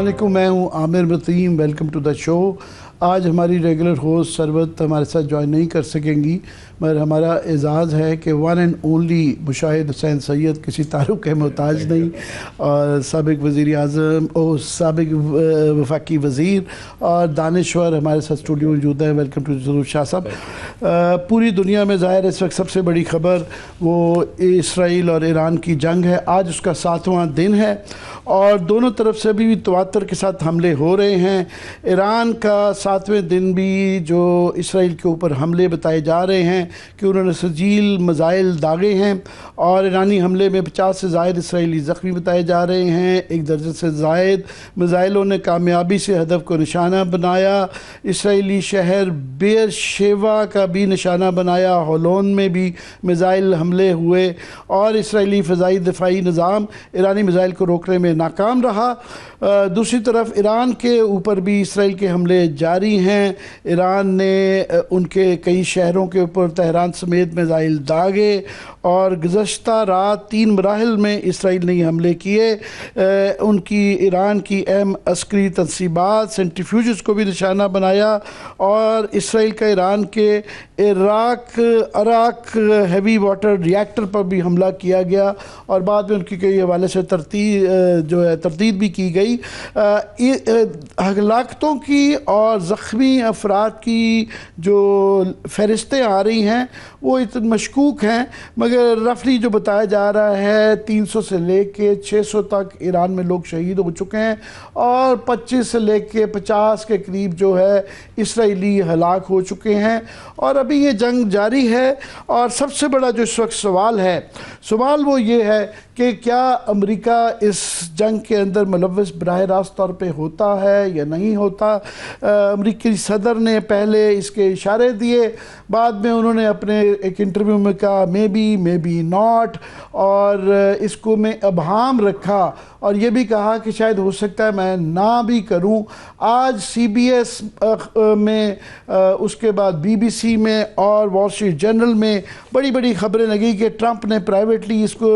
علیکم، میں ہوں عامر متیم، ویلکم ٹو دا شو۔ آج ہماری ریگولر ہوسٹ سربت ہمارے ساتھ جوائن نہیں کر سکیں گی، مگر ہمارا اعزاز ہے کہ ون اینڈ اونلی مشاہد حسین سید کسی تعارف کے محتاج نہیں، اور سابق وزیر اعظم اور سابق وفاقی وزیر اور دانشور ہمارے ساتھ اسٹوڈیو موجود ہیں۔ ویلکم ٹو ضرور شاہ صاحب۔ پوری دنیا میں ظاہر اس وقت سب سے بڑی خبر وہ اسرائیل اور ایران کی جنگ ہے۔ آج اس کا 7واں دن ہے اور دونوں طرف سے بھی تواتر کے ساتھ حملے ہو رہے ہیں۔ ایران کا 7ویں دن بھی جو اسرائیل کے اوپر حملے بتائے جا رہے ہیں کہ انہوں نے سجیل میزائل داغے ہیں، اور ایرانی حملے میں 50 سے زائد اسرائیلی زخمی بتائے جا رہے ہیں۔ 1 درجن سے زائد میزائلوں نے کامیابی سے ہدف کو نشانہ بنایا۔ اسرائیلی شہر بیر شیوا کا بھی نشانہ بنایا، ہولون میں بھی میزائل حملے ہوئے، اور اسرائیلی فضائی دفاعی نظام ایرانی میزائل کو روکنے میں ناکام رہا۔ دوسری طرف ایران کے اوپر بھی اسرائیل کے حملے جاری ہیں۔ ایران نے ان کے کئی شہروں کے اوپر تہران سمیت میزائل داغے، اور گزشتہ رات 3 مراحل میں اسرائیل نے یہ حملے کیے۔ ان کی ایران کی اہم عسکری تنصیبات سینٹریفیوجز کو بھی نشانہ بنایا، اور اسرائیل کا ایران کے عراق ہیوی واٹر ریاکٹر پر بھی حملہ کیا گیا، اور بعد میں ان کی کئی حوالے سے تردید بھی کی گئی۔ ہلاکتوں کی اور زخمی افراد کی جو فہرستیں آ رہی ہیں وہ اتنے مشکوک ہیں، مگر رفلی جو بتایا جا رہا ہے 300 سے لے کے 600 تک ایران میں لوگ شہید ہو چکے ہیں، اور 25 سے لے کے 50 کے قریب جو ہے اسرائیلی ہلاک ہو چکے ہیں، اور ابھی یہ جنگ جاری ہے۔ اور سب سے بڑا جو اس وقت سوال وہ یہ ہے کہ کیا امریکہ اس جنگ کے اندر ملوث براہ راست طور پہ ہوتا ہے یا نہیں ہوتا۔ امریکی صدر نے پہلے اس کے اشارے دیے، بعد میں انہوں نے اپنے ایک انٹرویو میں کہا مے بی ناٹ، اور اس کو میں ابہام رکھا، اور یہ بھی کہا کہ شاید ہو سکتا ہے میں نہ بھی کروں۔ آج CBS میں، اس کے بعد BBC میں اور وال اسٹریٹ جرنل میں بڑی خبریں لگی کہ ٹرمپ نے پرائیویٹلی اس کو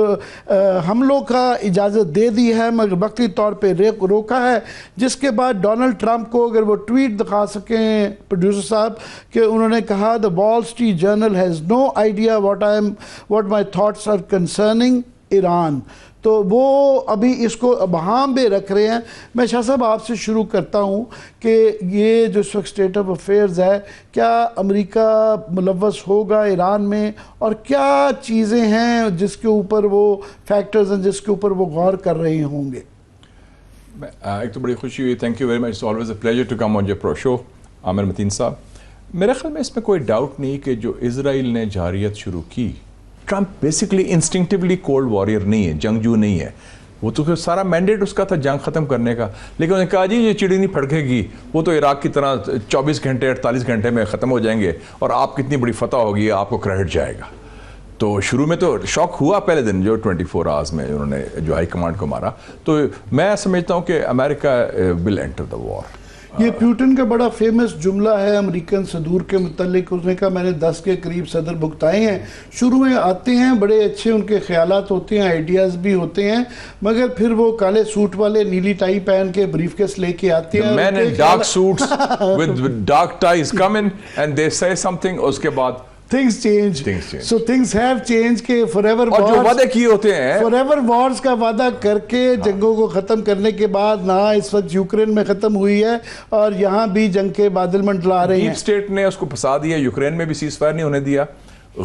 حملوں کا اجازت دے دی ہے، مگر وقتی طور پہ روکا ہے، جس کے بعد ڈونلڈ ٹرمپ کو اگر وہ ٹویٹ دکھا سکیں پروڈیوسر صاحب کہ انہوں نے کہا the Wall Street Journal has no idea what my thoughts are concerning Iran، تو وہ ابھی اس کو ابہام بھی رکھ رہے ہیں۔ میں شاہ صاحب آپ سے شروع کرتا ہوں کہ یہ جو اس وقت اسٹیٹ آف افیئرز ہے، کیا امریکہ ملوث ہوگا ایران میں، اور کیا چیزیں ہیں جس کے اوپر وہ فیکٹرز ہیں جس کے اوپر وہ غور کر رہے ہوں گے؟ ایک تو بڑی خوشی ہوئی، thank you very much, it's always a pleasure to come on your pro show Aamir Mateen sahab. میرے خیال میں اس میں کوئی ڈاؤٹ نہیں کہ جو اسرائیل نے جارحیت شروع کی، ٹرمپ بیسکلی انسٹنکٹیولی کولڈ وارئر نہیں ہے، جنگجو نہیں ہے، وہ تو سارا مینڈیٹ اس کا تھا جنگ ختم کرنے کا، لیکن انہوں نے کہا جی یہ چڑی نہیں پھڑکے گی، وہ تو عراق کی طرح 24 گھنٹے 48 گھنٹے میں ختم ہو جائیں گے، اور آپ کتنی بڑی فتح ہوگی آپ کو کریڈٹ جائے گا۔ تو شروع میں تو شوق ہوا پہلے دن جو 24 آورز میں انہوں نے جو ہائی کمانڈ کو مارا، تو میں سمجھتا ہوں کہ امریکہ ول انٹر دا وار۔ یہ پیوٹن کا بڑا فیمس جملہ ہے امریکن صدور کے متعلق، اس نے کہا میں نے 10 کے قریب صدر بھگتائے ہیں، شروع میں آتے ہیں بڑے اچھے ان کے خیالات ہوتے ہیں، آئیڈیاز بھی ہوتے ہیں، مگر پھر وہ کالے سوٹ والے نیلی ٹائی پہن کے بریف کیس لے کے آتے ہیں، men in dark suits with dark ties come in and they say something، اس کے بعد things change. So things have changed کہ forever wars، اور جو وعدے کیے ہوتے ہیں forever wars کا وعدہ کر کے جنگوں کو ختم کرنے کے بعد نہ اس وقت یوکرین میں ختم ہوئی ہے، اور یہاں بھی جنگ کے بادل منڈلا رہے ہیں۔ ڈیپ اسٹیٹ نے اس کو پھنسا دیا، یوکرین میں بھی سیز فائر نہیں ہونے دیا،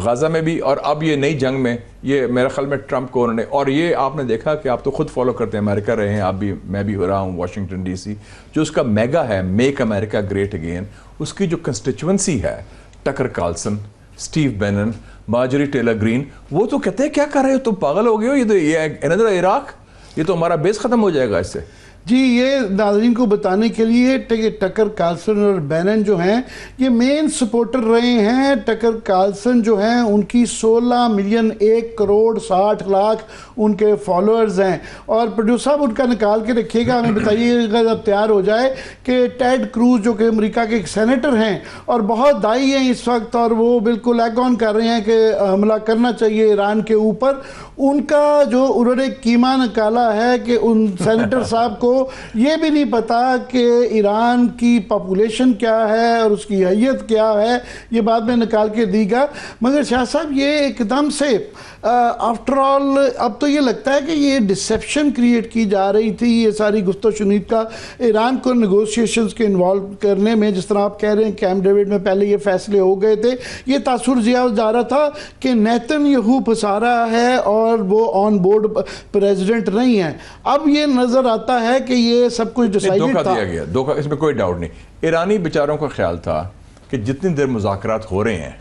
غزہ میں بھی، اور اب یہ نئی جنگ میں یہ میرے خیال میں ٹرمپ کو انہوں نے، اور یہ آپ نے دیکھا کہ آپ تو خود فالو کرتے ہیں، امریکہ رہے ہیں آپ بھی، میں بھی رہا ہوں واشنگٹن DC، جو اس کا میگا ہے میک امریکہ گریٹ اگین، اس کی جو کنسٹیچوئنسی ہے، Tucker Carlson, Steve Bannon, Marjorie Taylor Greene, وہ تو کہتے ہیں کیا کر رہے ہو تم، پاگل ہو گئے ہو، یہ تو another عراق، یہ تو ہمارا بیس ختم ہو جائے گا اس سے۔ جی، یہ ناظرین کو بتانے کے لیے ٹکر کارلسن اور بینن جو ہیں یہ مین سپورٹر رہے ہیں۔ ٹکر کارلسن جو ہیں ان کی 16 ملین 1 کروڑ 60 لاکھ ان کے فالوورز ہیں، اور پروڈیوسر صاحب ان کا نکال کے رکھیے گا، ہمیں بتائیے گا جب تیار ہو جائے کہ ٹیڈ کروز جو کہ امریکہ کے ایک سینیٹر ہیں اور بہت دائی ہیں اس وقت، اور وہ بالکل ایگ آن کر رہے ہیں کہ حملہ کرنا چاہیے ایران کے اوپر، ان کا جو انہوں نے کیما نکالا ہے کہ ان سینیٹر صاحب کو کو یہ بھی نہیں پتا کہ ایران کی پاپولیشن کیا ہے اور اس کی حیت کیا ہے، یہ بعد میں نکال کے دی گا. مگر شاہ صاحب یہ ایک دم سے آفٹر آل اب تو یہ لگتا ہے کہ یہ ڈسیپشن کریٹ کی جا رہی تھی، یہ ساری گفت و شنید کا ایران کو نیگوشیشنز کے انوالو کرنے میں. جس طرح آپ کہہ رہے ہیں کیمپ ڈیوڈ میں پہلے یہ فیصلے ہو گئے تھے، یہ تاثر دیا جا رہا تھا کہ نیتن یہو پھنسا رہا ہے اور وہ آن بورڈ پریزیڈنٹ نہیں ہے. اب یہ نظر آتا ہے کہ یہ سب کچھ ڈیسائیڈڈ تھا. دھوکہ دیا گیا، دھوکہ، اس میں کوئی ڈاؤٹ نہیں. ایرانی بیچاروں کا خیال تھا کہ جتنی دیر مذاکرات ہو رہے ہیں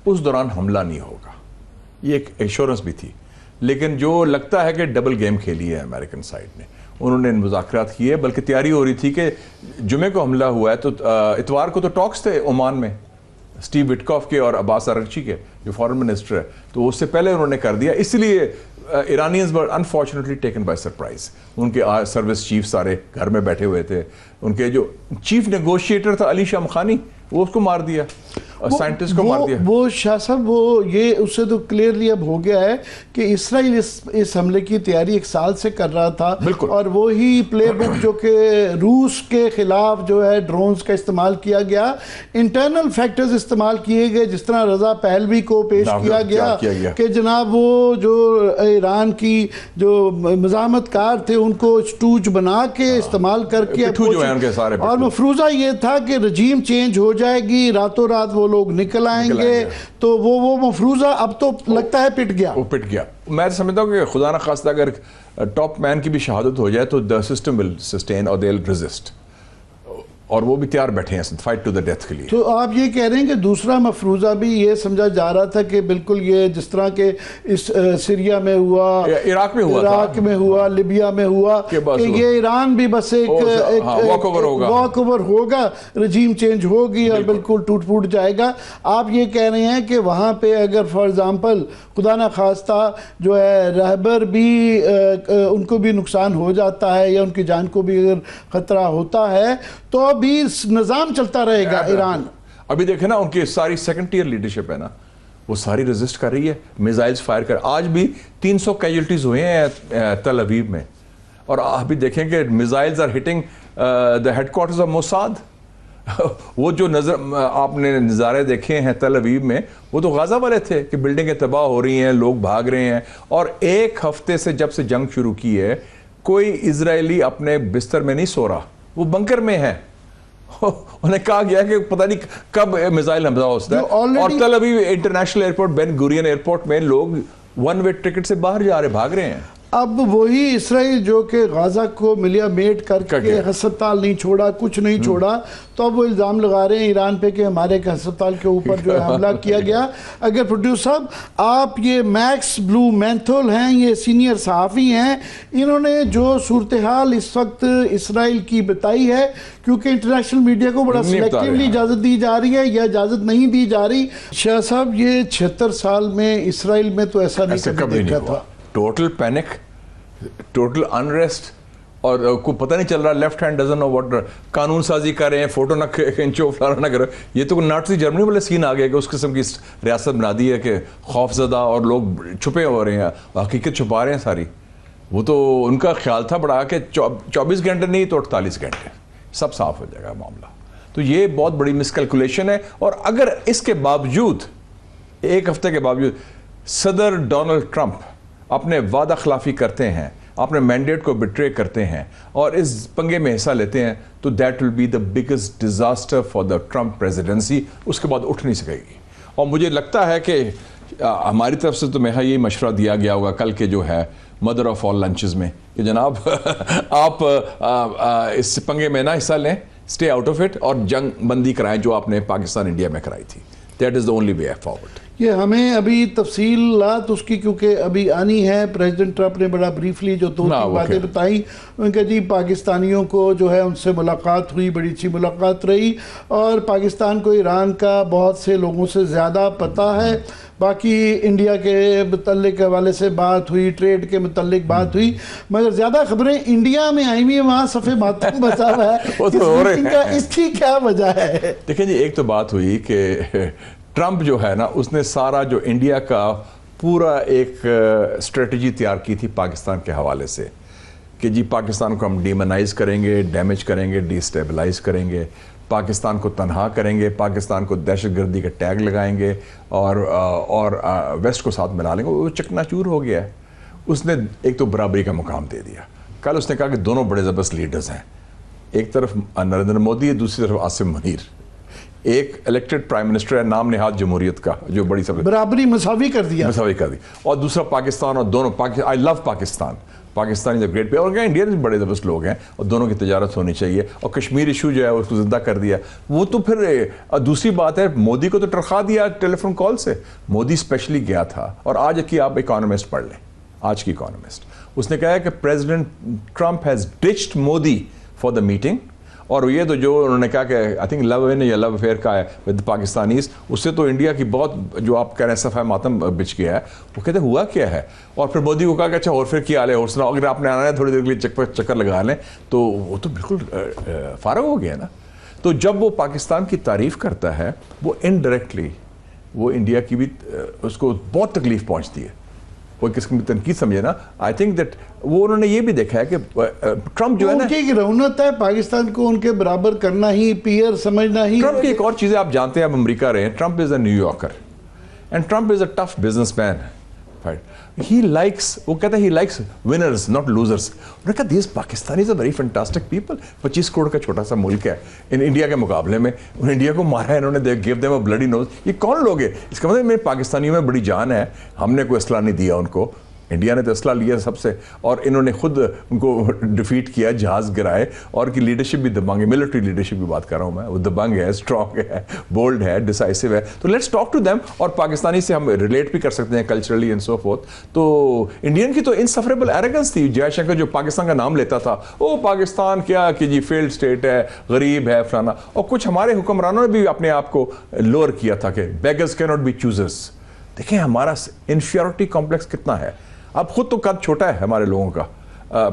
اس دوران حملہ نہیں ہوگا، یہ ایک ایشورنس بھی تھی. لیکن جو لگتا ہے کہ ڈبل گیم کھیلی ہے امریکن سائڈ نے، انہوں نے مذاکرات کیے، بلکہ تیاری ہو رہی تھی کہ جمعے کو حملہ ہوا ہے تو اتوار کو تو ٹاکس تھے عمان میں اسٹیو وٹکاف کے اور عباس ارغچی کے جو فارن منسٹر ہے، تو اس سے پہلے انہوں نے کر دیا. اس لیے ایرانیز ور انفارچونیٹلی ٹیکن بائی سرپرائز. ان کے سروس چیف سارے گھر میں بیٹھے ہوئے تھے. ان کے جو چیف نیگوشیٹر تھا علی شامخانی، وہ اس کو مار دیا، سائنٹسٹ کو مار دیا. وہ شاہ صاحب وہ یہ اس سے تو کلیئرلی اب ہو گیا ہے کہ اسرائیل اس حملے کی تیاری ایک سال سے کر رہا تھا. بالکل. اور وہی پلے بک جو کہ روس کے خلاف جو ہے ڈرونز کا استعمال کیا گیا، انٹرنل فیکٹرز استعمال کیے گئے، جس طرح رضا پہلوی کو پیش کیا گیا کہ جناب وہ جو ایران کی جو مزاحمت کار تھے ان کو اسٹوج بنا کے استعمال کر کے، اور مفروضہ یہ تھا کہ رجیم چینج ہو جائے گی، راتوں رات وہ لوگ نکل آئیں گے. تو وہ مفروضہ اب تو لگتا ہے پٹ گیا. وہ پٹ گیا. میں سمجھتا ہوں کہ خدا نہ خواستہ اگر ٹاپ مین کی بھی شہادت ہو جائے تو the system will sustain or they'll resist. اور وہ بھی تیار بیٹھے ہیں فائٹ ٹو دا ڈیتھ کے لیے. تو آپ یہ کہہ رہے ہیں کہ دوسرا مفروضہ بھی یہ سمجھا جا رہا تھا کہ بالکل یہ جس طرح کہ اس سیریا میں ہوا، عراق میں ہوا، لیبیا میں ہوا، کہ یہ ایران بھی بس ایک واک اوور ہوگا، رجیم چینج ہوگی اور بالکل ٹوٹ پھوٹ جائے گا. آپ یہ کہہ رہے ہیں کہ وہاں پہ اگر فار ایگزامپل خدا نہ خواستہ جو ہے رہبر بھی ان کو بھی نقصان ہو جاتا ہے یا ان کی جان کو بھی اگر خطرہ ہوتا ہے تو ابھی نظام چلتا رہے گا ایران. ابھی دیکھیں نا ان کی ساری سیکنڈ ٹیئر لیڈرشپ ہے نا، وہ ساری ریزسٹ کر رہی ہے، میزائلز فائر کر. آج بھی 300 کیجولٹیز ہوئے ہیں تل ابیب میں. اور ابھی دیکھیں کہ missiles are hitting the headquarters of Mossad. وہ جو آپ نے نظارے دیکھے ہیں تل ابیب میں، وہ تو غازہ والے تھے کہ بلڈنگیں تباہ ہو رہی ہیں، لوگ بھاگ رہے ہیں. اور ایک ہفتے سے جب سے جنگ شروع کی ہے کوئی اسرائیلی اپنے بستر میں نہیں سو رہا، وہ بنکر میں ہے. انہیں کہا گیا کہ پتہ نہیں کب میزائل حملہ ہو سکتا ہے. اور تل ابیب انٹرنیشنل ایئرپورٹ، بین گورین ایئرپورٹ میں لوگ ون وے ٹکٹ سے باہر جا رہے، بھاگ رہے ہیں. اب وہی اسرائیل جو کہ غازہ کو ملیا میٹ کر کے ہسپتال نہیں چھوڑا، کچھ نہیں چھوڑا، تو اب وہ الزام لگا رہے ہیں ایران پہ کہ ہمارے ہسپتال کے اوپر جو ہے حملہ کیا گیا. اگر پروڈیوسر صاحب آپ یہ میکس بلو مینتھول ہیں، یہ سینئر صحافی ہیں، انہوں نے جو صورتحال اس وقت اسرائیل کی بتائی ہے، کیونکہ انٹرنیشنل میڈیا کو بڑا سلیکٹیولی اجازت دی جا رہی ہے یا اجازت نہیں دی جا رہی. شاہ صاحب یہ 76 سال میں اسرائیل میں تو ایسا نہیں کبھی دیکھا تھا. ٹوٹل پینک، ٹوٹل انریسٹ، اور کوئی پتہ نہیں چل رہا، left hand doesn't know what, قانون سازی کر رہے ہیں، فوٹو نہ کھینچو، فلانا نہ کرو. یہ تو ناٹسی جرمنی والے سین آ گئے کہ اس قسم کی ریاست بنا دی ہے کہ خوف زدہ اور لوگ چھپے ہو رہے ہیں، حقیقت چھپا رہے ہیں ساری. وہ تو ان کا خیال تھا بڑا کہ 24 گھنٹے نہیں تو 48 گھنٹے سب صاف ہو جائے گا معاملہ. تو یہ بہت بڑی مس کیلکولیشن ہے. اور اگر اس کے باوجود، ایک ہفتے کے باوجود صدر ڈونلڈ ٹرمپ اپنے وعدہ خلافی کرتے ہیں، اپنے مینڈیٹ کو بٹرے کرتے ہیں اور اس پنگے میں حصہ لیتے ہیں، تو that will be the biggest disaster for the Trump presidency. اس کے بعد اٹھ نہیں سکے گی. اور مجھے لگتا ہے کہ ہماری طرف سے تو میں یہ مشورہ دیا گیا ہوگا کل کے جو ہے مدر آف آل لنچز میں کہ جناب آپ اس پنگے میں نہ حصہ لیں، اسٹے آؤٹ آف اٹ، اور جنگ بندی کرائیں جو آپ نے پاکستان انڈیا میں کرائی تھی. That is the only way forward. یہ ہمیں ابھی تفصیلات اس کی کیونکہ ابھی آنی ہے. پریزیڈنٹ ٹرمپ نے بڑا بریفلی جو 2-3 باتیں بتائیں، ان کہ جی پاکستانیوں کو جو ہے ان سے ملاقات ہوئی، بڑی اچھی ملاقات رہی، اور پاکستان کو ایران کا بہت سے لوگوں سے زیادہ پتہ ہے. باقی انڈیا کے متعلق حوالے سے بات ہوئی، ٹریڈ کے متعلق بات ہوئی، مگر زیادہ خبریں انڈیا میں آئی ہوئی ہیں، وہاں صفحے ماتم بچا ہوا ہے. اس کی کیا وجہ ہے؟ دیکھیں جی، ایک تو بات ہوئی کہ ٹرمپ جو ہے نا، اس نے سارا جو انڈیا کا پورا ایک اسٹریٹجی تیار کی تھی پاکستان کے حوالے سے، کہ جی پاکستان کو ہم ڈیمونائز کریں گے, ڈیمیج کریں گے, ڈیسٹیبلائز کریں گے, پاکستان کو تنہا کریں گے, پاکستان کو دہشت گردی کا ٹیگ لگائیں گے اور ویسٹ کو ساتھ ملا لیں گے. وہ چکنا چور ہو گیا ہے. اس نے ایک تو برابری کا مقام دے دیا. کل اس نے کہا کہ دونوں بڑے زبردست لیڈرز ہیں, ایک طرف نریندر مودی ہے, دوسری طرف عاصم منیر. ایک الیکٹڈ پرائم منسٹر ہے نام نہاد جمہوریت کا, جو بڑی سب برابری مساوی کر دیا, اور دوسرا پاکستان. اور دونوں آئی لو پاکستان, پاکستان از اے گریٹ. اور انڈین بھی بڑے زبردست لوگ ہیں, اور دونوں کی تجارت ہونی چاہیے. اور کشمیر ایشو جو ہے اس کو زندہ کر دیا. وہ تو پھر دوسری بات ہے, مودی کو تو ٹرخا دیا ٹیلی فون کال سے. مودی اسپیشلی گیا تھا. اور آج کی آپ اکانومسٹ پڑھ لیں, آج کی اکانومسٹ, اس نے کہا ہے کہ president Trump has ditched Modi for the meeting. اور یہ تو جو انہوں نے کہا کہ آئی تھنک لو ان یا لو افیئر کا ہے ود پاکستانیز, اس سے تو انڈیا کی بہت جو آپ کہہ رہے ہیں صفحہ ماتم بچ گیا ہے. وہ کہتے ہیں ہوا کیا ہے. اور پھر مودی کو کہا کہ اچھا اور پھر کیا حال ہے, اور سنا اگر آپ نے آنا ہے تھوڑی دیر کے لیے چکر لگا لیں. تو وہ تو بالکل فارغ ہو گیا نا. تو جب وہ پاکستان کی تعریف کرتا ہے, وہ انڈائریکٹلی وہ انڈیا کی بھی اس کو بہت تکلیف پہنچتی ہے. وہ کس کی تنقید سمجھے نا. آئی تھنک دیٹ وہ انہوں نے یہ بھی دیکھا ہے کہ ٹرمپ جو ہے نا, ان کی ایک رونت ہے پاکستان کو ان کے برابر کرنا ہی, پیئر سمجھنا ہی. ٹرمپ کی ایک اور چیزیں آپ جانتے ہیں, اب امریکہ رہے ہیں, Trump is a New Yorker and Trump is a tough businessman. He likes, وہ کہتا ہے he likes winners not losers. انہوں نے کہا these Pakistanis are very fantastic people. 25 crore کا چھوٹا سا ملک ہے ان انڈیا کے مقابلے میں. انڈیا کو مارا ہے انہوں نے, گیو دیم اے بلڈی نوز. یہ کون لوگ ہیں؟ اس کا مطلب میرے پاکستانیوں میں بڑی جان ہے. ہم نے کوئی اسلحہ نہیں دیا ان کو, انڈیا نے تو اسلحہ لیا سب سے, اور انہوں نے خود ان کو ڈیفیٹ کیا, جہاز گرائے. اور کی لیڈرشپ بھی دبنگ ہے, ملٹری لیڈرشپ کی بات کر رہا ہوں میں. وہ دبنگ ہے, اسٹرانگ ہے, بولڈ ہے, ڈیسائسو ہے. تو لیٹس ٹاک ٹو دیم. اور پاکستانی سے ہم ریلیٹ بھی کر سکتے ہیں کلچرلی اینڈ سو فورتھ. تو انڈین کی تو انسفریبل ایروگنس تھی. جے شنکر جو پاکستان کا نام لیتا تھا, وہ پاکستان کیا کہ جی فیلڈ اسٹیٹ ہے, غریب ہے, فلانا. اور کچھ ہمارے حکمرانوں نے بھی اپنے آپ کو لوور کیا تھا کہ بیگرز کی ناٹ بی چوزرز. دیکھیں ہمارا انفیورٹی کمپلیکس کتنا ہے. اب خود تو قد چھوٹا ہے ہمارے لوگوں کا,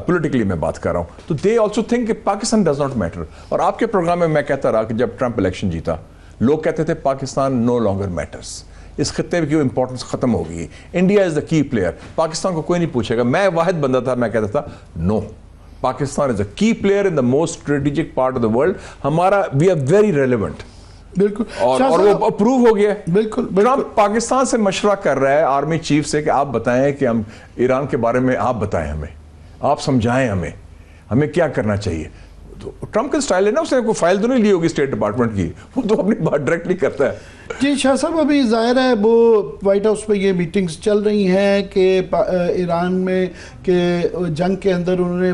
پولیٹیکلی میں بات کر رہا ہوں. تو دے آلسو تھنک کہ پاکستان ڈز ناٹ میٹر. اور آپ کے پروگرام میں کہتا رہا کہ جب ٹرمپ الیکشن جیتا, لوگ کہتے تھے پاکستان نو لانگر میٹرس, اس خطے کی امپورٹنس ختم ہو گئی, انڈیا از دا کی پلیئر, پاکستان کو کوئی نہیں پوچھے گا. میں واحد بندہ تھا, میں کہتا تھا نو, پاکستان از اے کی player in the most strategic part of the world. ہمارا وی آر ویری ریلیونٹ. بالکل, اور وہ اپروو ہو گیا. بالکل. ٹرمپ پاکستان سے مشورہ کر رہا ہے آرمی چیف سے کہ آپ بتائیں کہ ہم ایران کے بارے میں, آپ بتائیں ہمیں, آپ سمجھائیں ہمیں کیا کرنا چاہیے. تو ٹرمپ کا سٹائل ہے نا, اس نے کوئی فائل تو نہیں لی ہوگی اسٹیٹ ڈپارٹمنٹ کی, وہ تو اپنی بات ڈائریکٹلی کرتا ہے. جی شاہ صاحب, ابھی ظاہر ہے وہ وائٹ ہاؤس پہ یہ میٹنگز چل رہی ہیں کہ ایران میں کہ جنگ کے اندر انہوں نے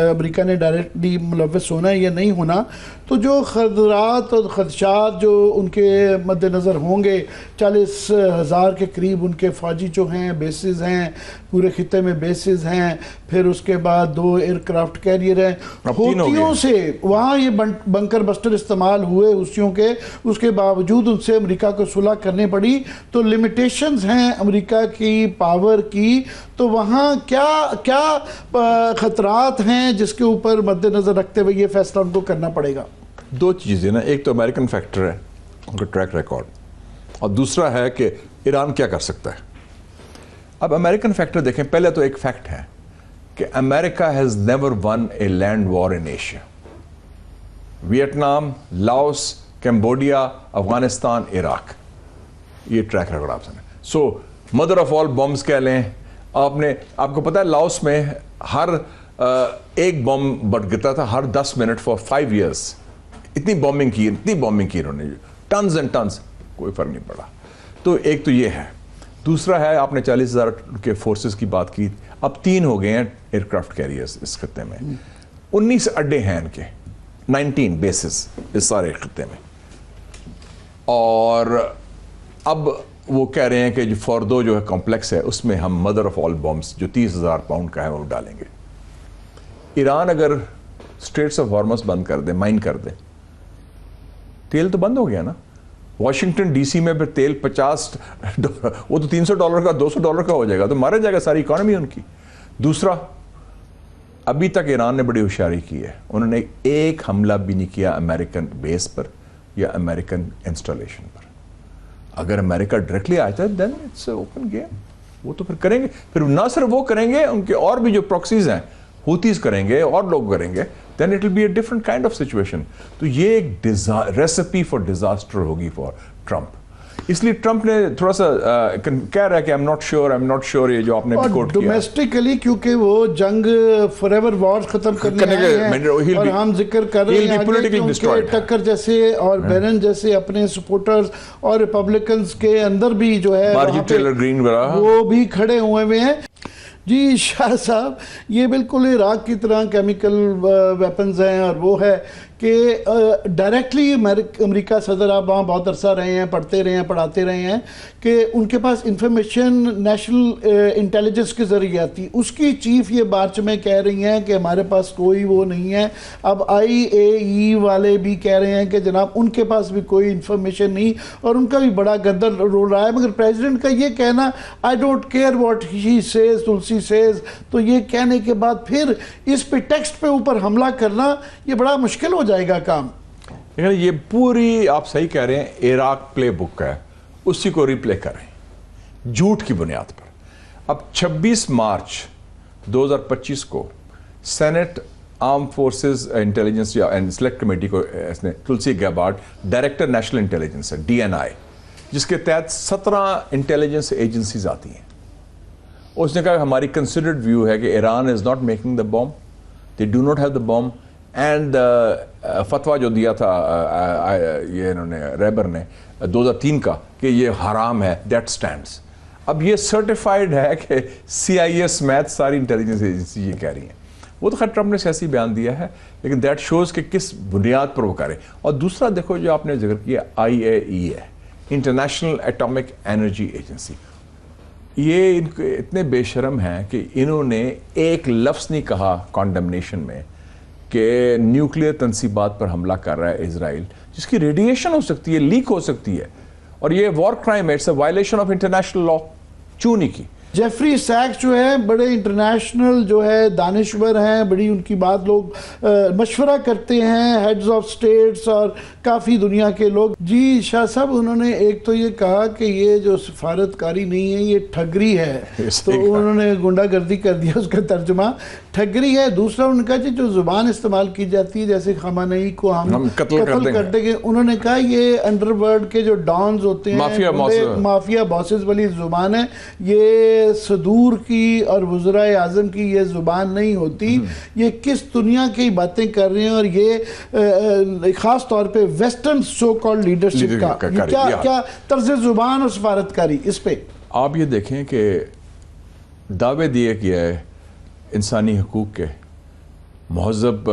امریکہ نے ڈائریکٹلی ملوث ہونا ہے یا نہیں ہونا. تو جو خطرات اور خدشات جو ان کے مد نظر ہوں گے, 40,000 کے قریب ان کے فوجی جو ہیں بیسز ہیں, پورے خطے میں بیسز ہیں, پھر اس کے بعد 2 ایئر کرافٹ کیریئر ہیں. حوثیوں سے وہاں یہ بنکر بسٹر استعمال ہوئے حوثیوں کے, اس کے باوجود ان سے امریکہ کو صلح کرنے پڑی. تو لمیٹیشنز ہیں امریکہ کی پاور کی. تو وہاں کیا خطرات ہیں جس کے اوپر مد نظر رکھتے ہوئے یہ فیصلہ ان کو کرنا پڑے گا؟ 2 چیزیں نا, ایک تو امریکن فیکٹر ہے ان کا ٹریک ریکارڈ, اور دوسرا ہے کہ ایران کیا کر سکتا ہے. اب امریکن فیکٹر دیکھیں, پہلے تو ایک فیکٹ ہے کہ America has never won a land war in Asia. Vietnam, Laos, Cambodia, Afghanistan, Iraq, یہ ٹریک ریکارڈ آپ سے. سو مدر آف آل بمبس کہہ لیں. آپ کو پتا ہے لاؤس میں ہر ایک بم بٹ گرتا تھا ہر 10 منٹ فار 5 ایئرس. اتنی بامبنگ کی انہوں نے, ٹنز اینڈ ٹنز, کوئی فرق نہیں پڑا. تو ایک تو یہ ہے. دوسرا ہے, آپ نے 40,000 کے فورسز کی بات کی, اب 3 ہو گئے ہیں ایئر کرافٹ کیریئرز اس خطے میں. 19 اڈے ہیں ان کے, 19 بیسز اس سارے خطے میں. اور اب وہ کہہ رہے ہیں کہ جو فوردو جو ہے کمپلیکس ہے, اس میں ہم مدر آف آل بمبس جو 30,000 پاؤنڈ کا ہے وہ ڈالیں گے. ایران اگر اسٹریٹس آف ہارمز بند کر دے, مائن کر دے, تیل تو بند ہو گیا نا. واشنگٹن ڈی سی میں پھر تیل $50, وہ تو $300 کا $200 کا ہو جائے گا, تو مارا جائے گا ساری اکانومی ان کی. دوسرا, ابھی تک ایران نے بڑی ہوشیاری کی ہے, انہوں نے ایک حملہ بھی نہیں کیا امریکن بیس پر یا امریکن انسٹالیشن پر. اگر امریکہ ڈائریکٹلی آتا ہے دین اٹس اوپن گیم, وہ تو پھر کریں گے. پھر نہ صرف وہ کریں گے, ان کے اور بھی جو پراکسیز ہیں ہوتیز کریں گے اور لوگ کریں گے, then it will be a different kind of situation. تو یہ ایک ریسیپی فار ڈیزاسٹر ہوگی فار ٹرمپ. اس لیے ٹرمپ نے تھوڑا سا کہہ رہا ہے کہ I'm not sure یہ جو آپ نے کوٹ کیا ڈومیسٹکلی, کیونکہ وہ جنگ فار ایور وار ختم کرنے آئے ہیں, اور ہم ذکر کر رہے ہیں کہ ٹکر جیسے اور بینن جیسے اپنے سپورٹرز اور ریپبلکنز کے اندر بھی جو ہے وہ بھی کھڑے ہوئے ہیں. جی شاہ صاحب, یہ بالکل عراق کی طرح کیمیکل ویپنز ہیں, اور وہ ہے کہ ڈائریکٹلی امریکہ صدر آپ وہاں بہت عرصہ رہے ہیں, پڑھتے رہے ہیں, پڑھاتے رہے ہیں کہ ان کے پاس انفارمیشن نیشنل انٹیلیجنس کے ذریعے آتی. اس کی چیف یہ مارچ میں کہہ رہی ہیں کہ ہمارے پاس کوئی وہ نہیں ہے. اب IAEA والے بھی کہہ رہے ہیں کہ جناب ان کے پاس بھی کوئی انفارمیشن نہیں, اور ان کا بھی بڑا گدر رول رہا ہے. مگر پریزیڈنٹ کا یہ کہنا I don't care what he says, Tulsi says, تو یہ کہنے کے بعد پھر اس پہ ٹیکسٹ پہ اوپر حملہ کرنا یہ بڑا مشکل ہو جائے گا کام. یہ پوری آپ صحیح کہہ رہے ہیں عراق پلے بک ہے, اسی کو ریپلے کریں جھوٹ کی بنیاد پر. اب 26 مارچ 2025 کو سینٹ آرم فورسز انٹیلیجنس یا سلیکٹ کمیٹی کو اس نے تلسی گیبارڈ ڈائریکٹر نیشنل انٹیلیجنس ہے DNI, جس کے تحت 17 انٹیلیجنس ایجنسیز آتی ہیں. اس نے کہا ہماری کنسیڈرڈ ویو ہے کہ Iran is not making the boom, they do not have the boom, and فتویٰ جو دیا تھا یہ انہوں نے ریبر نے 2003 کا کہ یہ حرام ہے, دیٹ سٹینڈز. اب یہ سرٹیفائیڈ ہے کہ CIS میتھ ساری انٹیلیجنس ایجنسی یہ کہہ رہی ہیں. وہ تو خیر ٹرمپ نے سیاسی بیان دیا ہے, لیکن دیٹ شوز کہ کس بنیاد پر وہ کرے. اور دوسرا دیکھو جو آپ نے ذکر کیا IAEA, international atomic energy agency, یہ اتنے بے شرم ہیں کہ انہوں نے ایک لفظ نہیں کہا کانڈمنیشن میں کہ نیوکلیئر تنصیبات پر حملہ کر رہا ہے اسرائیل, جس کی ریڈیشن ہو سکتی ہے, لیک ہو سکتی ہے, اور یہ وار کرائم ہے, it's a violation of international law. کیوں نہیں کی؟ جیفری سیکس جو ہے بڑے انٹرنیشنل جو ہے دانشور ہیں, بڑی ان کی بات لوگ مشورہ کرتے ہیں, ہیڈز آف سٹیٹس اور کافی دنیا کے لوگ. جی شاہ صاحب, انہوں نے ایک تو یہ کہا کہ یہ جو سفارتکاری نہیں ہے یہ ٹھگری ہے, تو انہوں نے گنڈا گردی کر دیا, اس کا ترجمہ ٹھگری ہے. دوسرا انہوں نے کہا جی جو زبان استعمال کی جاتی ہے جیسے خامنئی کو ہم قتل کر دیں گے, انہوں نے کہا یہ انڈر ورلڈ کے جو ڈانز ہوتے ہیں, مافیا باسز والی زبان ہے, یہ صدور کی اور وزرائے اعظم کی یہ زبان نہیں ہوتی. یہ کس دنیا کی باتیں کر رہے ہیں, اور یہ خاص طور پہ ویسٹرن سو کال لیڈرشپ کا کیا طرز زبان اور سفارتکاری. اس پہ آپ یہ دیکھیں کہ دعوے دیے گیا ہے انسانی حقوق کے, مہذب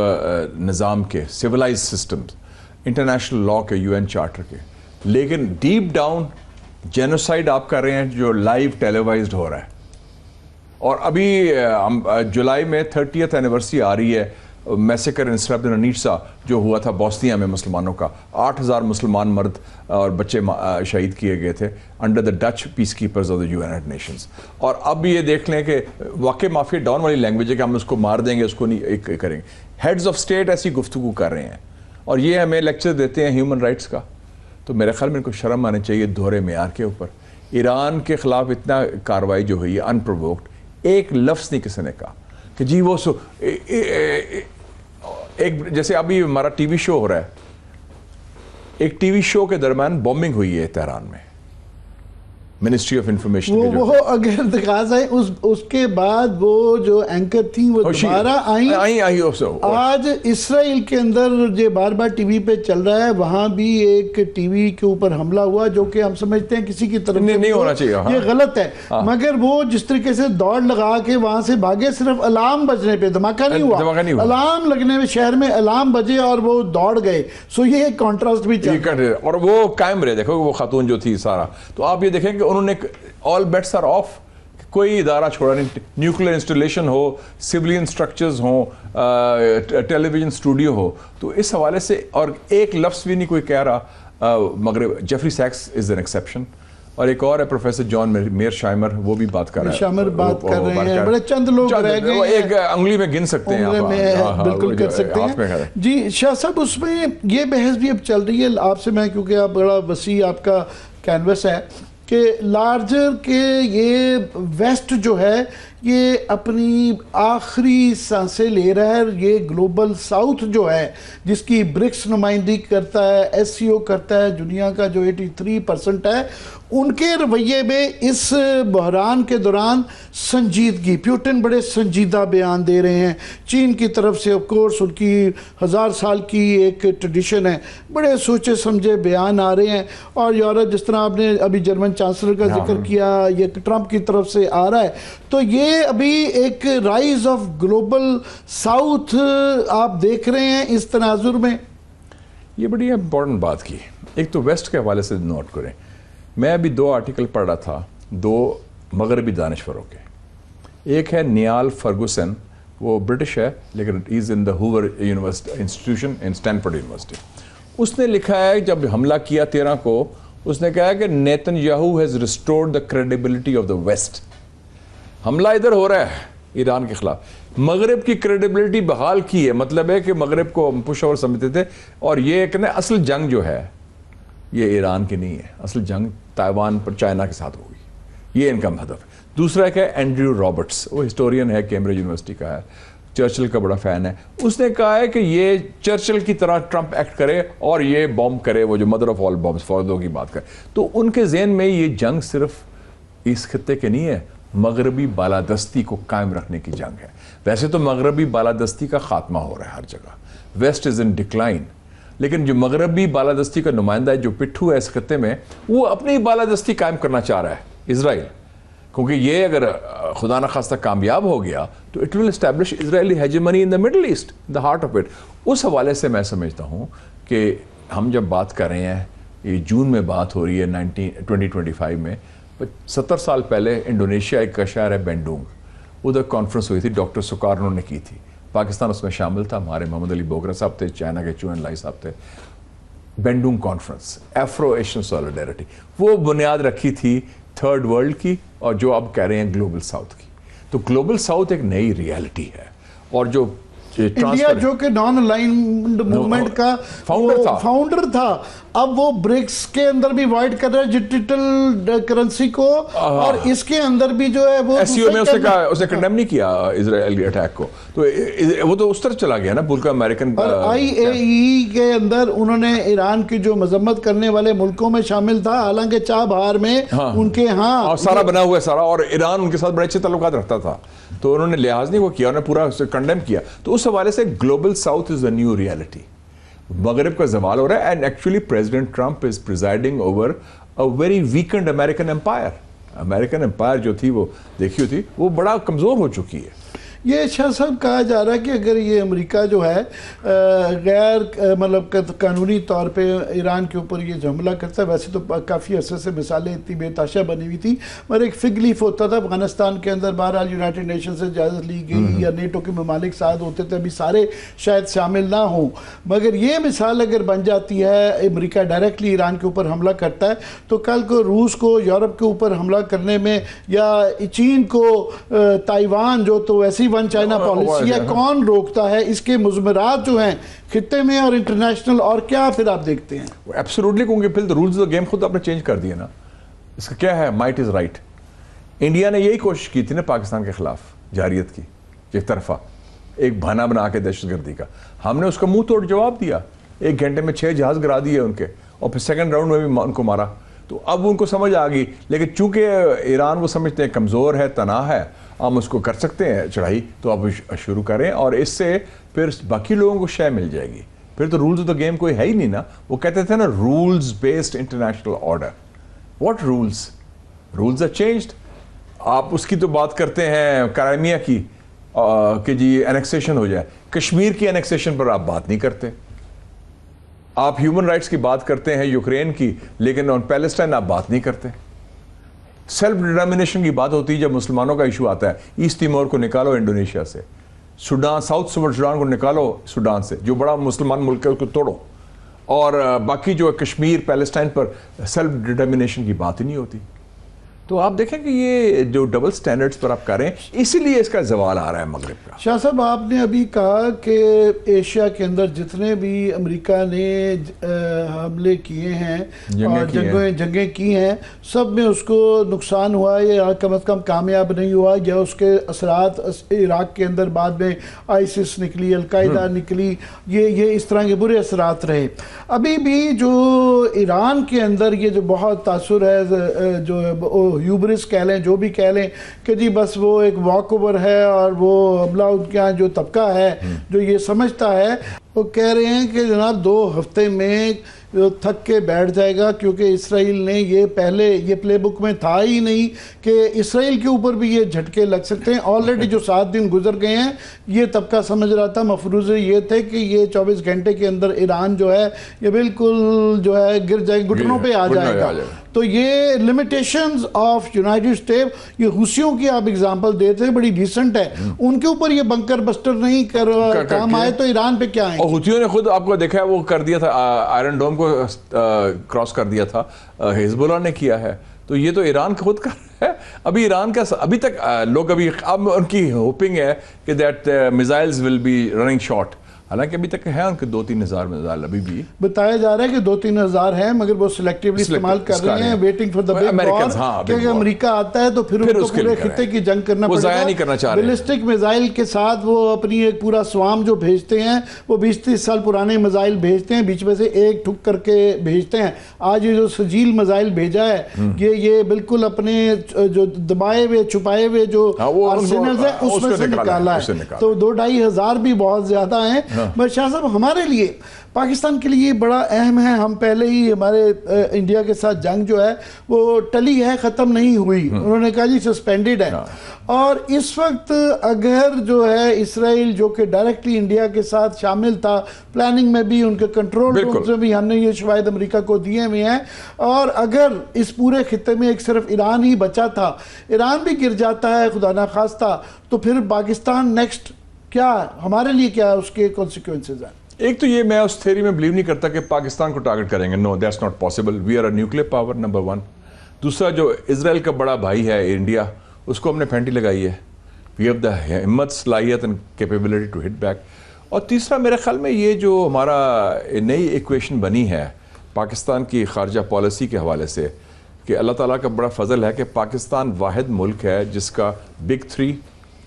نظام کے, سیولائز سسٹمز, انٹرنیشنل لا کے, UN چارٹر کے, لیکن ڈیپ ڈاؤن جینوسائیڈ آپ کر رہے ہیں جو لائیو ٹیلیوائزڈ ہو رہا ہے. اور ابھی جولائی میں 30th اینیورسری آ رہی ہے میسیکر ان سربرینیٹسا جو ہوا تھا بوسنیا میں مسلمانوں کا. 8000 مسلمان مرد اور بچے شہید کیے گئے تھے under the Dutch peacekeepers of the United Nations. اور اب یہ دیکھ لیں کہ واقع مافیا ڈاؤن والی لینگویج ہے کہ ہم اس کو مار دیں گے, اس کو نہیں کریں گے. ہیڈز آف اسٹیٹ ایسی گفتگو کر رہے ہیں, اور یہ ہمیں لیکچر دیتے ہیں ہیومن رائٹس کا. تو میرے خیال میں ان کو شرم آنے چاہیے دوہرے معیار کے اوپر. ایران کے خلاف اتنا کارروائی جو ہوئی ہے ان پرووکڈ, ایک لفظ نہیں کسی نے کہا کہ جی وہ ایک جیسے ابھی ہمارا ٹی وی شو ہو رہا ہے, ایک ٹی وی شو کے درمیان بومبنگ ہوئی ہے تہران میں, منسٹری آف انفارمیشن وہ اگر تقاضا ہے اس کے بعد وہ جو اینکر تھیں وہ دوبارہ آئیں. آج اسرائیل کے اندر جو بار بار ٹی وی پہ چل رہا ہے, وہاں بھی ایک ٹی وی کے اوپر حملہ ہوا جو کہ ہم سمجھتے ہیں کسی کی طرف نہیں ہونا چاہیے, یہ غلط ہے. مگر وہ جس طریقے سے دوڑ لگا کے وہاں سے بھاگے, صرف الارم بجنے پہ, دھماکہ نہیں ہوا, الارم لگنے میں شہر میں الارم بجے اور وہ دوڑ گئے. سو یہ ایک کانٹراسٹ بھی چل رہا ہے, اور وہ قائم رہے. دیکھو وہ خاتون جو تھی سارا, تو آپ یہ دیکھیں کہ انہوں نے آل بیٹس آر آف, کوئی ادارہ چھوڑا نہیں. نیوکلیر انسٹالیشن ہو, سیولین سٹرکچرز ہوں, ٹیلی ویژن اسٹوڈیو ہو, تو اس حوالے سے اور ایک لفظ بھی نہیں کوئی کہہ رہا. مگر جیفری سیکس از این ایکسیپشن. اور ایک اور ہے پروفیسر جان میئرشائمر, وہ بھی بات کر رہے ہیں. شامر بات کر رہے ہیں, بڑے چند لوگ رہ گئے, ایک انگلی میں گن سکتے ہیں, بالکل کر سکتے ہیں. جی شاہ صاحب, اس میں یہ بحث بھی اب چل رہی ہے آپ سے, میں کیونکہ آپ بڑا وسیع آپ کا کینوس ہے, کہ لارجر کے یہ ویسٹ جو ہے یہ اپنی آخری سانسیں لے رہا ہے. یہ گلوبل ساؤتھ جو ہے جس کی برکس نمائندگی کرتا ہے, ایس سی او کرتا ہے, دنیا کا جو 83% ہے, ان کے رویے میں اس بحران کے دوران سنجیدگی, پیوٹن بڑے سنجیدہ بیان دے رہے ہیں. چین کی طرف سے آف کورس ان کی 1000 سال کی ایک ٹریڈیشن ہے, بڑے سوچے سمجھے بیان آ رہے ہیں. اور یورپ جس طرح آپ نے ابھی جرمن چانسلر کا ذکر کیا, یہ ٹرمپ کی طرف سے آ رہا ہے. تو یہ ابھی ایک رائز آف گلوبل ساؤتھ آپ دیکھ رہے ہیں اس تناظر میں. یہ بڑی امپورٹنٹ بات کی. ایک تو ویسٹ کے حوالے سے نوٹ کریں, میں ابھی 2 آرٹیکل پڑھ رہا تھا 2 مغربی دانشوروں کے. ایک ہے نیال فرگوسن, وہ برٹش ہے لیکن از ان دا ہوور یونیورسٹی انسٹیٹیوشن ان اسٹینفورڈ یونیورسٹی. اس نے لکھا ہے جب حملہ کیا 13 کو, اس نے کہا کہ Netanyahu has restored the credibility of the West. حملہ ادھر ہو رہا ہے ایران کے خلاف, مغرب کی کریڈیبلٹی بحال کی ہے. مطلب ہے کہ مغرب کو پش اوور سمجھتے تھے, اور یہ ایک اصل جنگ جو ہے یہ ایران کی نہیں ہے, اصل جنگ تائیوان پر چائنا کے ساتھ ہوگی, یہ ان کا ہدف ہے. دوسرا ایک ہے اینڈریو رابرٹس, وہ ہسٹورین ہے, کیمبرج یونیورسٹی کا ہے, چرچل کا بڑا فین ہے. اس نے کہا ہے کہ یہ چرچل کی طرح ٹرمپ ایکٹ کرے اور یہ بوم کرے, وہ جو مدر آف آل بومز فوردو کی بات کرے. تو ان کے ذہن میں یہ جنگ صرف اس خطے کے نہیں ہے, مغربی بالادستی کو قائم رکھنے کی جنگ ہے. ویسے تو مغربی بالادستی کا خاتمہ ہو رہا ہے ہر جگہ, ویسٹ از ان ڈکلائن, لیکن جو مغربی بالادستی کا نمائندہ ہے, جو پٹھو ہے اس خطے میں, وہ اپنی بالادستی قائم کرنا چاہ رہا ہے, اسرائیل. کیونکہ یہ اگر خدا نخواستہ کامیاب ہو گیا تو it will establish Israeli hegemony in the Middle East, the heart of it. اس حوالے سے میں سمجھتا ہوں کہ ہم جب بات کر رہے ہیں, یہ جون میں بات ہو رہی ہے 2025 میں, 70 سال پہلے انڈونیشیا ایک کا شہر ہے بینڈونگ, ادھر کانفرنس ہوئی تھی, ڈاکٹر سکارنو نے کی تھی, پاکستان اس میں شامل تھا, ہمارے محمد علی بوگرا صاحب تھے, چائنا کے چوئن لائی صاحب تھے. بینڈونگ کانفرنس, ایفرو ایشین سولیڈیرٹی, وہ بنیاد رکھی تھی تھرڈ ورلڈ کی, اور جو اب کہہ رہے ہیں گلوبل ساؤتھ کی. تو گلوبل ساؤتھ ایک نئی ریالٹی ہے, اور جو انڈیا جو کہ نان الائنڈ موومنٹ کا فاؤنڈر تھا, اب وہ برکس کے اندر بھی وائڈ کر رہا ہے ڈیجیٹل کرنسی کو, اور اس کے اندر بھی جو ہے وہ ایس سی او میں اس نے کنڈیم نہیں کیا اسرائیلی اٹیک کو, تو وہ تو اس طرح چلا گیا نا پورا امریکن. اور آئی اے ای کے اندر انہوں نے ایران کی جو مذمت کرنے والے ملکوں میں شامل تھا, حالانکہ چابہار میں ان کے ہاں سارا بنا ہوا ہے سارا, اور ایران ان کے ساتھ بڑے اچھے تعلقات رکھتا تھا, تو انہوں نے لحاظ نہیں وہ کیا, انہوں نے پورا کنڈیم کیا. تو اس حوالے سے global south is a new reality, مغرب کا زوال ہو رہا ہے. And actually President Trump is presiding over a very weakened American empire. American empire جو تھی وہ دیکھی ہوتی, وہ بڑا کمزور ہو چکی ہے. یہ شاہ صاحب کہا جا رہا ہے کہ اگر یہ امریکہ جو ہے غیر مطلب قانونی طور پہ ایران کے اوپر یہ جو حملہ کرتا ہے, ویسے تو کافی عرصے سے مثالیں اتنی بے تاشا بنی ہوئی تھی, مگر ایک فگ لیف ہوتا تھا افغانستان کے اندر, بہرحال یونائٹڈ نیشن سے اجازت لی گئی, یا نیٹو کے ممالک ساتھ ہوتے تھے, ابھی سارے شاید شامل نہ ہوں, مگر یہ مثال اگر بن جاتی ہے, امریکہ ڈائریکٹلی ایران کے اوپر حملہ کرتا ہے, تو کل کو روس کو یورپ کے اوپر حملہ کرنے میں, یا چین کو تائیوان جو تو ایسی ون چائنا پالیسی ہے, کون روکتا ہے؟ اس کے مضمرات جو ہیں خطے میں اور انٹرنیشنل, اور کیا پھر آپ دیکھتے ہیں؟ ایبسولوٹلی, کیونکہ پھر رولز آف دا گیم خود آپ نے چینج کر دیے نا. اس کا کیا ہے, مائٹ از رائٹ. انڈیا نے یہی کوشش کی تھی نا پاکستان کے خلاف جارحیت کی, ایک طرفہ ایک بہانہ بنا کے دہشت گردی کا. ہم نے اس کا منہ توڑ جواب دیا, 1 گھنٹے میں 6 جہاز گرا دیے ان کے, اور پھر سیکنڈ راؤنڈ میں بھی ان کو مارا. تو اب ان کو سمجھ آ گئی, لیکن چونکہ ایران وہ سمجھتے ہیں کمزور ہے, تنہا ہے, ہم اس کو کر سکتے ہیں چڑھائی, تو اب شروع کریں, اور اس سے پھر باقی لوگوں کو شے مل جائے گی. پھر تو رولز آف دا گیم کوئی ہے ہی نہیں نا. وہ کہتے تھے نا rules based international order. What rules? Rules are changed. آپ اس کی تو بات کرتے ہیں کرائمیا کی کہ جی انیکسیشن ہو جائے, کشمیر کی انیکسیشن پر آپ بات نہیں کرتے. آپ ہیومن رائٹس کی بات کرتے ہیں یوکرین کی, لیکن آن پیلسٹائن آپ بات نہیں کرتے. سیلف ڈٹرمنیشن کی بات ہوتی ہے جب مسلمانوں کا ایشو آتا ہے, ایسٹ تیمور کو نکالو انڈونیشیا سے, سوڈان ساؤتھ سوڈان کو نکالو سوڈان سے, جو بڑا مسلمان ملک ہے اس کو توڑو, اور باقی جو کشمیر پیلسٹائن پر سیلف ڈٹرمنیشن کی بات ہی نہیں ہوتی. تو آپ دیکھیں کہ یہ جو ڈبل سٹینڈرڈز پر آپ کر رہے ہیں اسی لیے اس کا زوال آ رہا ہے مغرب کا. شاہ صاحب آپ نے ابھی کہا کہ ایشیا کے اندر جتنے بھی امریکہ نے حملے کیے ہیں اور جنگیں کی ہیں سب میں اس کو نقصان ہوا ہے یا کم از کم کامیاب نہیں ہوا, یا اس کے اثرات عراق کے اندر بعد میں آئیسس نکلی, القاعدہ نکلی, یہ اس طرح کے برے اثرات رہے. ابھی بھی جو ایران کے اندر یہ جو بہت تاثر ہے, جو ہیوبرس کہہ لیں, جو بھی کہہ لیں کہ جی بس وہ ایک واک اوور ہے اور وہ عملہ ان کے یہاں جو طبقہ ہے جو یہ سمجھتا ہے, وہ کہہ رہے ہیں کہ جناب 2 ہفتے میں تھک کے بیٹھ جائے گا, کیونکہ اسرائیل نے یہ پہلے یہ پلے بک میں تھا ہی نہیں کہ اسرائیل کے اوپر بھی یہ جھٹکے لگ سکتے ہیں. آلریڈی جو 7 دن گزر گئے ہیں یہ طبقہ سمجھ رہا تھا, مفروضے یہ تھے کہ یہ 24 گھنٹے کے اندر ایران جو ہے یہ بالکل جو ہے گر جائے, گھٹنوں پہ آ جائے گا. تو یہ لمیٹیشنز آف یونائٹڈ اسٹیٹ, یہ حوثیوں کی آپ اگزامپل دیتے ہیں بڑی ڈیسنٹ ہے, ان کے اوپر یہ بنکر بسٹر نہیں کام آئے تو ایران پہ کیا آئیں. اور حوثیوں نے خود آپ کو دیکھا ہے وہ کر دیا تھا, آئرن ڈوم کو کراس کر دیا تھا, حزب اللہ نے کیا ہے, تو یہ تو ایران خود کر رہا ہے. ابھی ایران کا ابھی تک لوگ اب ان کی ہوپنگ ہے کہ that missiles will be running short, حالانکہ ابھی تک ہے ان کے 2-3 ہزار میزائل ابھی بھی بتایا جا رہا ہے کہ 2-3 ہزار ہیں, مگر وہ سلیکٹیولی استعمال کر رہے ہیں, ویٹنگ فار دا بگ وار, کہ امریکہ آتا ہے تو پھر ان کو پورے خطے کی جنگ کرنا پڑے گا. ضائع نہیں کرنا چاہ رہے. بیلسٹک میزائل کے ساتھ وہ اپنی ایک پورا سوام جو بھیجتے ہیں, وہ 20-30 سال پرانے میزائل بھیجتے ہیں, بیچ میں سے ایک ٹھک کر کے بھیجتے ہیں. آج یہ جو سجیل میزائل بھیجا ہے یہ بالکل اپنے جو دبائے ہوئے چھپائے ہوئے جو آرسینلز ہیں اس میں سے نکالا ہے. تو 2-2.5 ہزار بھی بہت زیادہ ہیں. بس شاہ صاحب ہمارے لیے پاکستان کے لیے بڑا اہم ہے, ہم پہلے ہی ہمارے انڈیا کے ساتھ جنگ جو ہے وہ ٹلی ہے, ختم نہیں ہوئی, انہوں نے کہا جی سسپینڈڈ ہے. اور اس وقت اگر جو ہے اسرائیل جو کہ ڈائریکٹلی انڈیا کے ساتھ شامل تھا, پلاننگ میں بھی ان کے کنٹرول رومز میں بھی ہم نے یہ شواہد امریکہ کو دیے ہوئے ہیں, اور اگر اس پورے خطے میں ایک صرف ایران ہی بچا تھا, ایران بھی گر جاتا ہے خدا نخواستہ, تو پھر پاکستان نیکسٹ کیا ہمارے لیے کیا اس کے کانسیکوینسز ہیں. ایک تو یہ میں اس تھیوری میں بلیو نہیں کرتا کہ پاکستان کو ٹارگٹ کریں گے, no that's not possible, we are a nuclear power number 1. دوسرا جو اسرائیل کا بڑا بھائی ہے انڈیا, اس کو ہم نے پھینٹی لگائی ہے, وی ہیو دا ہمت, صلاحیت and capability to hit back. اور تیسرا میرے خیال میں یہ جو ہمارا نئی ایکویشن بنی ہے پاکستان کی خارجہ پالیسی کے حوالے سے, کہ اللہ تعالیٰ کا بڑا فضل ہے کہ پاکستان واحد ملک ہے جس کا بگ 3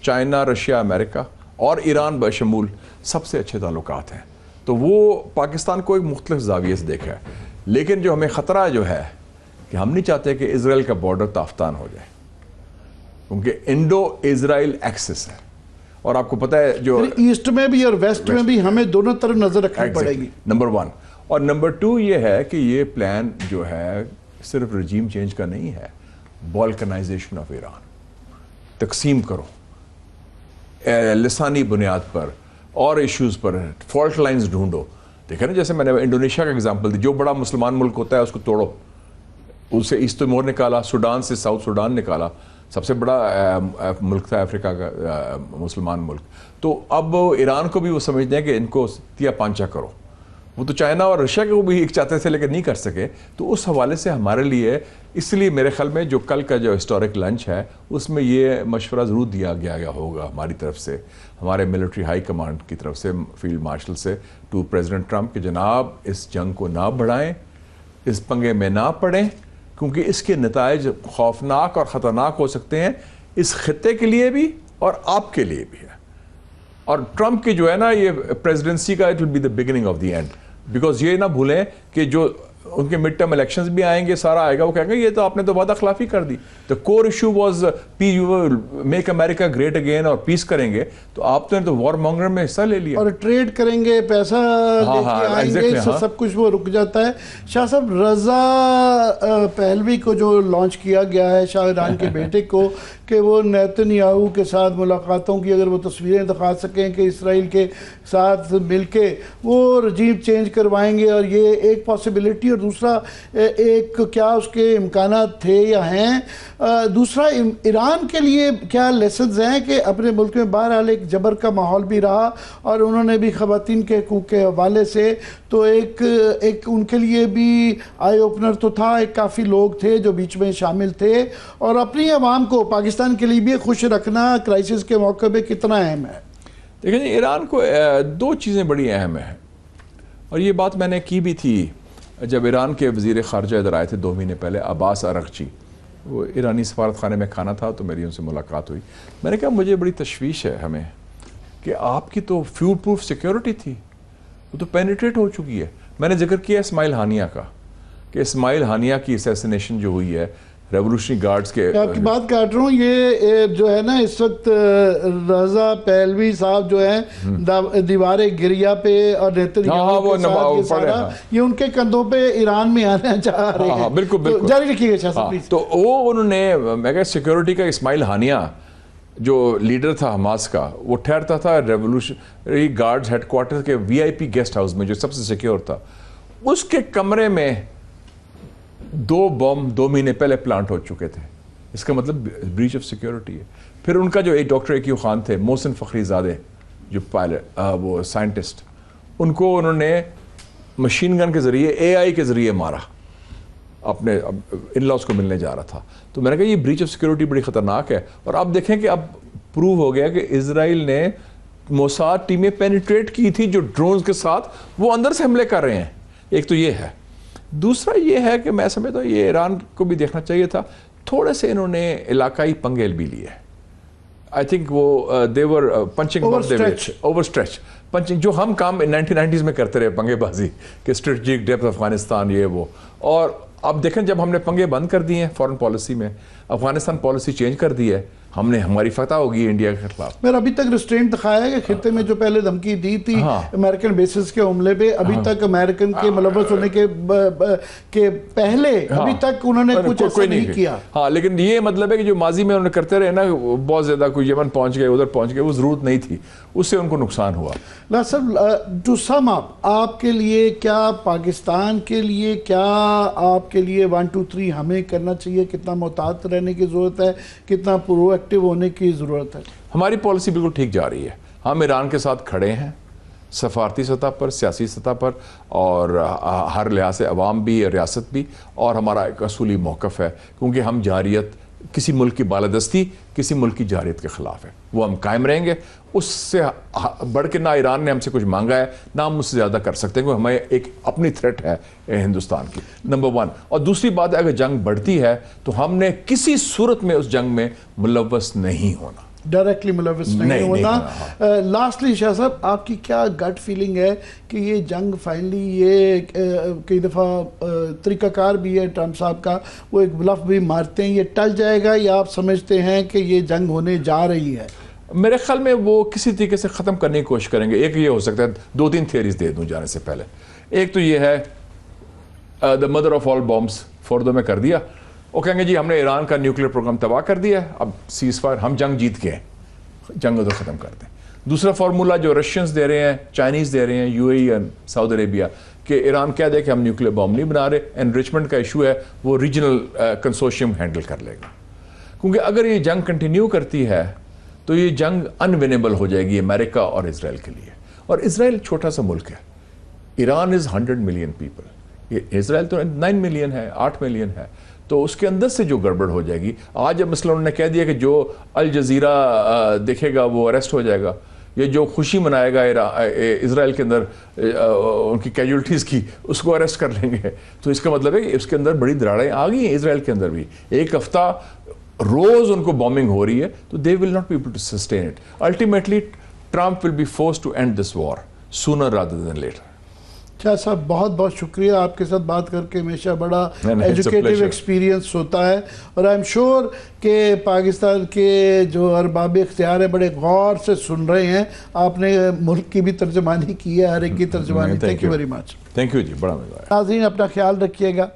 چائنا, رشیا, امریکہ اور ایران بشمول سب سے اچھے تعلقات ہیں. تو وہ پاکستان کو ایک مختلف زاویے سے دیکھا ہے. لیکن جو ہمیں خطرہ جو ہے کہ ہم نہیں چاہتے کہ اسرائیل کا بارڈر تافتان ہو جائے, کیونکہ انڈو اسرائیل ایکسس ہے, اور آپ کو پتہ ہے جو ایسٹ میں بھی اور ویسٹ میں بھی ہمیں دونوں طرف نظر رکھنی پڑے گی, نمبر 1. اور نمبر 2 یہ ہے کہ یہ پلان جو ہے صرف رجیم چینج کا نہیں ہے, بالکنائزیشن آف ایران, تقسیم کرو لسانی بنیاد پر اور ایشوز پر, فالٹ لائنز ڈھونڈو. دیکھیں نا جیسے میں نے انڈونیشیا کا ایگزامپل دی, جو بڑا مسلمان ملک ہوتا ہے اس کو توڑو, اسے ایسٹ تیمور نکالا, سوڈان سے ساؤتھ سوڈان نکالا, سب سے بڑا ملک تھا افریقہ کا مسلمان ملک. تو اب ایران کو بھی وہ سمجھتے ہیں کہ ان کو تیا پانچا کرو. وہ تو چائنا اور رشیا کو بھی ایک چاہتے تھے لیکن نہیں کر سکے. تو اس حوالے سے ہمارے لیے, اس لیے میرے خیال میں جو کل کا جو ہسٹورک لنچ ہے اس میں یہ مشورہ ضرور دیا گیا ہوگا ہماری طرف سے, ہمارے ملٹری ہائی کمانڈ کی طرف سے, فیلڈ مارشل سے, ٹو پریزیڈنٹ ٹرمپ کہ جناب اس جنگ کو نہ بڑھائیں, اس پنگے میں نہ پڑیں, کیونکہ اس کے نتائج خوفناک اور خطرناک ہو سکتے ہیں اس خطے کے لیے بھی اور آپ کے لیے بھی ہے. اور ٹرمپ کی جو ہے نا یہ پریزیڈنسی کا it will be the beginning of the end, because یہ نہ بھولیں کہ جو ان کے مڈ ٹرم الیکشنز بھی آئیں گے, سارا آئے گا, وہ کہیں گے یہ تو آپ نے تو وعدہ خلافی کر دی. The core issue was make America great again اور پیس کریں گے, تو آپ نے تو وار مانگر میں حصہ لے لیا اور ٹریڈ کریں گے, پیسہ لے کے آئیں گے, سب کچھ وہ رک جاتا ہے. شاہ صاحب رضا پہلوی کو جو لانچ کیا گیا ہے شاہ ایران کے بیٹے کو, کہ وہ نیتن یاہو کے ساتھ ملاقاتوں کی اگر وہ تصویریں دکھا سکیں کہ اسرائیل کے ساتھ مل کے وہ رجیم چینج کروائیں گے, اور یہ ایک پاسبلٹی تھی اور دوسرا ایک کیا اس کے امکانات تھے یا ہیں. دوسرا ایران کے لیے کیا لیسنز ہیں کہ اپنے ملک میں بہرحال ایک جبر کا ماحول بھی رہا اور انہوں نے بھی خواتین کے حقوق کے حوالے سے تو ایک ان کے لیے بھی آئی اوپنر تو تھا, ایک کافی لوگ تھے جو بیچ میں شامل تھے, اور اپنی عوام کو پاکستان کے لیے بھی خوش رکھنا کرائسس کے موقع پہ کتنا اہم ہے؟ دیکھیں جی, ایران کو دو چیزیں بڑی اہم ہیں, اور یہ بات میں نے کی بھی تھی جب ایران کے وزیر خارجہ ادھر آئے تھے 2 مہینے پہلے, عباس ارغچی. وہ ایرانی سفارت خانے میں کھانا تھا تو میری ان سے ملاقات ہوئی. میں نے کہا مجھے بڑی تشویش ہے ہمیں کہ آپ کی تو فیول پروف سیکیورٹی تھی, وہ تو پینیٹریٹ ہو چکی ہے. میں نے ذکر کیا اسماعیل ہانیہ کا کہ اسماعیل ہانیہ کی اسیسینیشن جو ہوئی ہے ریولوشنری گارڈز کے, آپ کی بات کاٹ رہا ہوں, یہ جو ہے نا اس وقت رضا پہلوی صاحب جو ہیں دیوار گریا پہ اور نیتنیاہو کے ساتھ یہ سارا یہ ان کے کندھوں پہ ایران میں آنا چاہ رہے ہیں. بالکل بالکل جاری رکھیے گا شاہ صاحب پلیز. تو وہ انہوں نے, میں کہا سیکیورٹی کا اسماعیل ہانیہ جو لیڈر تھا حماس کا, وہ ٹھہرتا تھا ریولوشنری گارڈز ہیڈ کوارٹر کے وی آئی پی گیسٹ ہاؤس میں جو سب سے سیکیور تھا. اس کے کمرے میں 2 بم 2 مہینے پہلے پلانٹ ہو چکے تھے. اس کا مطلب بریچ آف سیکیورٹی ہے. پھر ان کا جو ایک ڈاکٹر ایکیو خان تھے, محسن فخری زادے جو پائلٹ وہ سائنٹسٹ, ان کو انہوں نے مشین گن کے ذریعے اے آئی کے ذریعے مارا, اپنے ان لاز کو ملنے جا رہا تھا. تو میں نے کہا یہ بریچ آف سیکیورٹی بڑی خطرناک ہے. اور آپ دیکھیں کہ اب پروو ہو گیا کہ اسرائیل نے موساد ٹیمیں پینیٹریٹ کی تھی جو ڈرونز کے ساتھ وہ اندر سے حملے کر رہے ہیں. ایک تو یہ ہے. دوسرا یہ ہے کہ میں سمجھتا ہوں یہ ایران کو بھی دیکھنا چاہیے تھا, تھوڑے سے انہوں نے علاقائی پنگے بھی لیے. آئی تھنک وہ دیور پنچنگ اوور اسٹریچ پنچنگ, جو ہم کام 1990s میں کرتے رہے پنگے بازی کہ اسٹریٹجک ڈیپتھ افغانستان یہ وہ. اور اب دیکھیں جب ہم نے پنگے بند کر دیے ہیں فورن پالیسی میں, افغانستان پالیسی چینج کر دی ہے, ہم نے ہماری فتح ہوگی انڈیا کے خلاف. میں ابھی تک ریسٹرینٹ دکھایا ہے کہ خطے میں جو پہلے دھمکی دی تھی امریکن بیسز کے حملے پہ, ابھی تک امریکن کے ملوث ہونے کے پہلے ابھی تک انہوں نے کچھ ایسا نہیں کیا. ہاں, لیکن یہ مطلب ہے کہ جو ماضی میں انہوں نے کرتے رہے نا, بہت زیادہ کوئی یمن پہنچ گئے ادھر پہنچ گئے, وہ ضرورت نہیں تھی, اس سے ان کو نقصان ہوا. ٹو سم اپ, آپ کے لیے کیا, پاکستان کے لیے کیا, آپ کے لیے 1 2 3 ہمیں کرنا چاہیے, کتنا محتاط رہنے کی ضرورت ہے, کتنا پرو ایکٹیو ہونے کی ضرورت ہے؟ ہماری پالیسی بالکل ٹھیک جا رہی ہے. ہم ایران کے ساتھ کھڑے ہیں سفارتی سطح پر, سیاسی سطح پر, اور ہر لحاظ سے عوام بھی ریاست بھی, اور ہمارا ایک اصولی موقف ہے کیونکہ ہم جارحیت, کسی ملک کی بالادستی کسی ملک کی جارحیت کے خلاف ہے, وہ ہم قائم رہیں گے. اس سے بڑھ کے نہ ایران نے ہم سے کچھ مانگا ہے نہ ہم اس سے زیادہ کر سکتے ہیں, کیونکہ ہمیں ایک اپنی تھریٹ ہے ہندوستان کی, نمبر 1. اور دوسری بات ہے اگر جنگ بڑھتی ہے تو ہم نے کسی صورت میں اس جنگ میں ملوث نہیں ہونا, ڈائریکٹلی ملوث نہیں ہونا. لاسٹلی شاہ صاحب, آپ کی کیا گٹ فیلنگ ہے کہ یہ جنگ فائنلی, یہ کئی دفعہ طریقہ کار بھی ہے ٹرمپ صاحب کا, وہ ایک بلف بھی مارتے ہیں, یہ ٹل جائے گا یا آپ سمجھتے ہیں کہ یہ جنگ ہونے جا رہی ہے؟ میرے خیال میں وہ کسی طریقے سے ختم کرنے کی کوشش کریں گے. ایک یہ ہو سکتا ہے, 2-3 تھیوریز دے دوں جانے سے پہلے. ایک تو یہ ہے the mother of all bombs Fordo میں کر دیا, وہ کہیں گے جی ہم نے ایران کا نیوکلیر پروگرام تباہ کر دیا ہے, اب سیز فائر, ہم جنگ جیت کے ہیں, جنگ ادھر ختم کر دیں. دوسرا فارمولا جو رشینز دے رہے ہیں, چائنیز دے رہے ہیں, یو اے ای اور سعودی عربیہ, کہ ایران کہہ دے کہ ہم نیوکلیر بام نہیں بنا رہے, انریچمنٹ کا ایشو ہے وہ ریجنل کنسورشیم ہینڈل کر لے گا. کیونکہ اگر یہ جنگ کنٹینیو کرتی ہے تو یہ جنگ انوینیبل ہو جائے گی امریکہ اور اسرائیل کے لیے. اور اسرائیل چھوٹا سا ملک ہے, ایران از 100 ملین پیپل, اسرائیل تو 9 ملین ہے, 8 ملین ہے, تو اس کے اندر سے جو گڑبڑ ہو جائے گی. آج اب مثلا انہوں نے کہہ دیا کہ جو الجزیرہ دیکھے گا وہ اریسٹ ہو جائے گا, یہ جو خوشی منائے گا اسرائیل کے اندر ان کی کیجولٹیز کی, اس کو اریسٹ کر لیں گے. تو اس کا مطلب ہے کہ اس کے اندر بڑی دراڑیں آ گئی ہیں اسرائیل کے اندر بھی. ایک ہفتہ روز ان کو بامبنگ ہو رہی ہے, تو they will not be able to sustain it. Ultimately Trump will be forced to end this war sooner rather than later. Shah sahab بہت بہت شکریہ, آپ کے ساتھ بات کر کے ہمیشہ بڑا ایجوکیٹو ایکسپیرینس ہوتا ہے, اور آئی ایم شیور کہ پاکستان کے جو ارباب اختیار ہیں بڑے غور سے سن رہے ہیں. آپ نے ملک کی بھی ترجمانی کی ہے, ہر ایک کی ترجمانی. Thank you very much. Thank you ji, بڑا مزہ آیا. ناظرین اپنا خیال رکھیے گا.